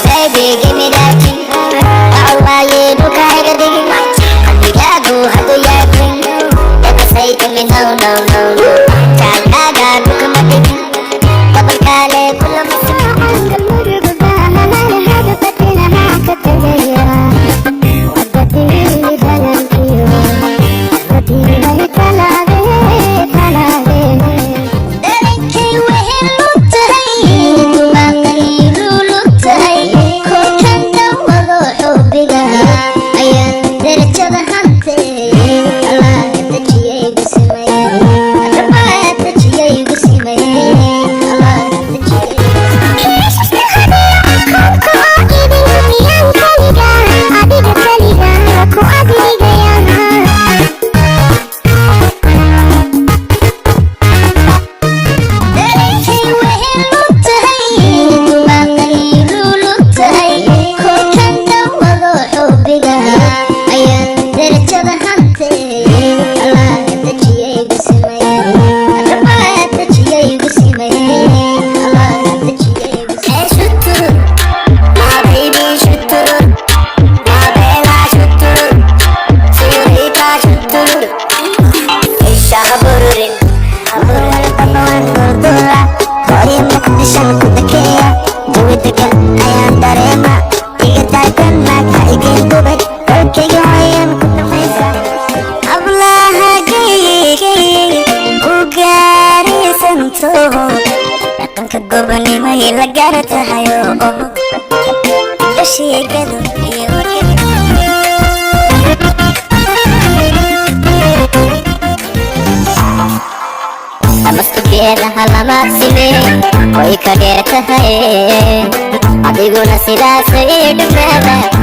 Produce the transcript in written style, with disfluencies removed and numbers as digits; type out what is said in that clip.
baby, give me that thing. Allah, you look like a thing. Go, how do you think? Never say to me no, no, no, no. Chagaga, look at my thing. Double kale, pull up my gobonimo la garatahayo sheegadu iyo amastukeeda halama sime way ka dheertahay adiguna sidaas ay dhamaada